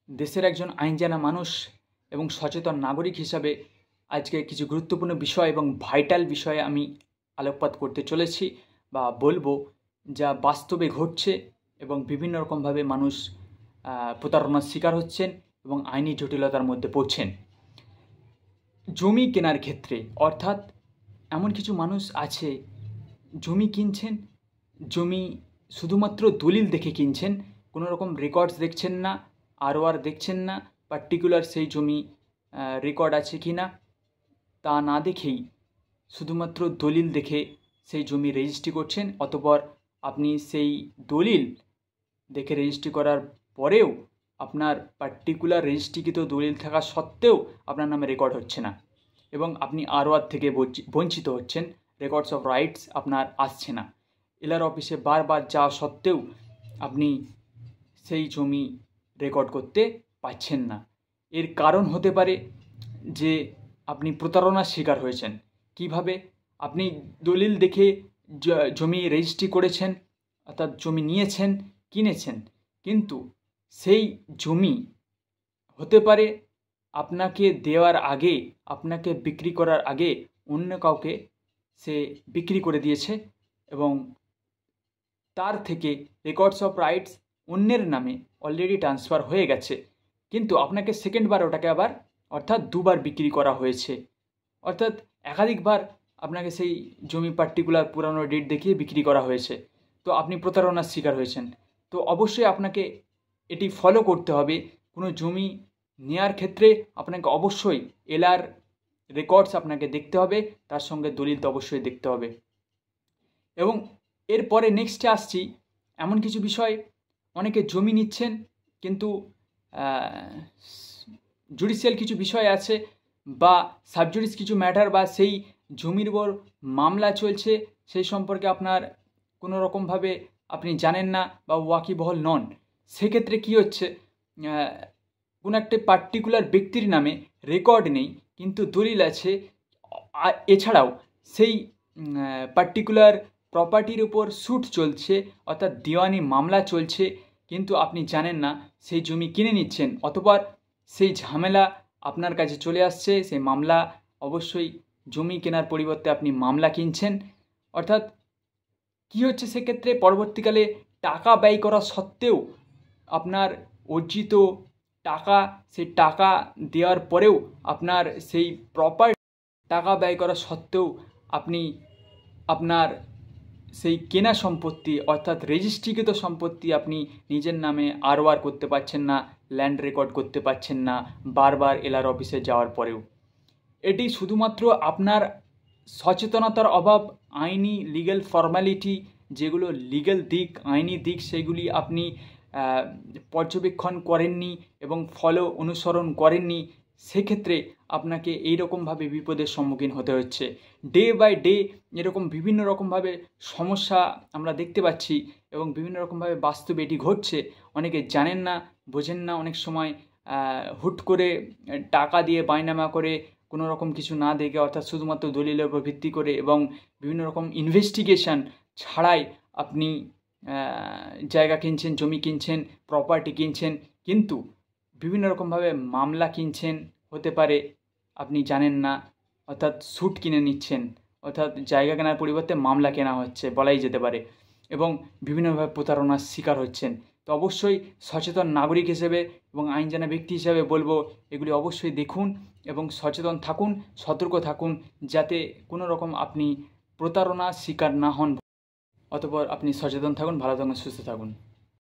দেশের একজন আইন জানা মানুষ এবং সচেতন নাগরিক হিসাবে আজকে কিছু গুরুত্বপূর্ণ বিষয় এবং ভাইটাল বিষয়ে আমি আলোকপাত করতে চলেছি বা বলবো, যা বাস্তবে ঘটছে এবং বিভিন্ন রকমভাবে মানুষ প্রতারণার শিকার হচ্ছেন এবং আইনি জটিলতার মধ্যে পড়ছেন। জমি কেনার ক্ষেত্রে অর্থাৎ এমন কিছু মানুষ আছে জমি কিনছেন, জমি শুধুমাত্র দলিল দেখে কিনছেন, কোনো রকম রেকর্ডস দেখছেন না, আরওআর দেখছেন না, পার্টিকুলার সেই জমি রেকর্ড আছে কি না তা না দেখেই শুধুমাত্র দলিল দেখে সেই জমি রেজিস্ট্রি করছেন। অতঃপর আপনি সেই দলিল দেখে রেজিস্ট্রি করার পরেও আপনার পার্টিকুলার রেজিস্ট্রিকৃত দলিল থাকা সত্ত্বেও আপনার নামে রেকর্ড হচ্ছে না এবং আপনি আরওআর থেকে বঞ্চিত হচ্ছেন, রেকর্ডস অফ রাইটস আপনার আসছে না। এলআর অফিসে বারবার যাওয়া সত্ত্বেও আপনি সেই জমি রেকর্ড করতে পারছেন না। এর কারণ হতে পারে যে আপনি প্রতারণার শিকার হয়েছেন। কিভাবে? আপনি দলিল দেখে জমি রেজিস্ট্রি করেছেন, অর্থাৎ জমি নিয়েছেন, কিনেছেন, কিন্তু সেই জমি হতে পারে আপনাকে দেওয়ার আগে, আপনাকে বিক্রি করার আগে অন্য কাউকে সে বিক্রি করে দিয়েছে এবং তার থেকে রেকর্ডস অফ রাইটস অন্যের নামে অলরেডি ট্রান্সফার হয়ে গেছে, কিন্তু আপনাকে সেকেন্ডবার ওটাকে আবার অর্থাৎ দুবার বিক্রি করা হয়েছে, অর্থাৎ একাধিকবার আপনাকে সেই জমি পার্টিকুলার পুরানো ডেট দেখিয়ে বিক্রি করা হয়েছে। তো আপনি প্রতারণার শিকার হয়েছেন। তো অবশ্যই আপনাকে এটি ফলো করতে হবে। কোনো জমি নেওয়ার ক্ষেত্রে আপনাকে অবশ্যই এলআর রেকর্ডস আপনাকে দেখতে হবে, তার সঙ্গে দলিল তো অবশ্যই দেখতে হবে। এবং এরপরে নেক্সটে আসছি, এমন কিছু বিষয়, অনেকে জমি নিচ্ছেন কিন্তু জুডিশিয়াল কিছু বিষয় আছে বা সাবজুডিস কিছু ম্যাটার বা সেই জমির উপর মামলা চলছে, সেই সম্পর্কে আপনার কোনো রকমভাবে আপনি জানেন না বা ওয়াকিবহল নন। সেক্ষেত্রে কী হচ্ছে, কোনো একটা পার্টিকুলার ব্যক্তির নামে রেকর্ড নেই কিন্তু দলিল আছে, এছাড়াও সেই পার্টিকুলার প্রপার্টির উপর স্যুট চলছে, অর্থাৎ দিওয়ানি মামলা চলছে, কিন্তু আপনি জানেন না, সেই জমি কিনে নিচ্ছেন, অতঃপর সেই ঝামেলা আপনার কাছে চলে আসছে। সেই মামলা, অবশ্যই জমি কেনার পরিবর্তে আপনি মামলা কিনছেন, অর্থাৎ কী হচ্ছে সেক্ষেত্রে পরবর্তীকালে টাকা ব্যয় করা সত্ত্বেও আপনার অর্জিত টাকা, সেই টাকা দেওয়ার পরেও আপনার সেই প্রপার টাকা ব্যয় করা সত্ত্বেও আপনি আপনার সেই কেনা সম্পত্তি অর্থাৎ রেজিস্ট্রিকৃত সম্পত্তি আপনি নিজের নামে আরওআর করতে পারছেন না, ল্যান্ড রেকর্ড করতে পারছেন না, বারবার এলআর অফিসে যাওয়ার পরেও। এটি শুধুমাত্র আপনার সচেতনতার অভাব, আইনি লিগ্যাল ফর্মালিটি, যেগুলো লিগ্যাল দিক, আইনি দিক, সেগুলি আপনি পর্যবেক্ষণ করেননি এবং অনুসরণ করেননি, সেক্ষেত্রে আপনাকে এই রকমভাবে বিপদের সম্মুখীন হতে হচ্ছে। ডে বাই ডে এরকম বিভিন্ন রকমভাবে সমস্যা আমরা দেখতে পাচ্ছি এবং বিভিন্ন রকমভাবে বাস্তবে এটি ঘটছে। অনেকে জানেন না, বোঝেন না, অনেক সময় হুট করে টাকা দিয়ে বাইনামা করে কোনো রকম কিছু না দেখে, অর্থাৎ শুধুমাত্র দলিলের উপর ভিত্তি করে এবং বিভিন্ন রকম ইনভেস্টিগেশন ছাড়াই আপনি জায়গা কিনছেন, জমি কিনছেন, প্রপার্টি কিনছেন, কিন্তু বিভিন্ন রকমভাবে মামলা কিনছেন, হতে পারে আপনি জানেন না, অর্থাৎ স্যুট কিনে নিচ্ছেন, অর্থাৎ জায়গা কেনার পরিবর্তে মামলা কেনা হচ্ছে বলাই যেতে পারে, এবং বিভিন্নভাবে প্রতারণার শিকার হচ্ছেন। তো অবশ্যই সচেতন নাগরিক হিসেবে এবং আইন জানা ব্যক্তি হিসেবে বলবো, এগুলি অবশ্যই দেখুন এবং সচেতন থাকুন, সতর্ক থাকুন, যাতে কোনো রকম আপনি প্রতারণার শিকার না হন। অতঃপর আপনি সচেতন থাকুন, ভালো থাকুন, সুস্থ থাকুন।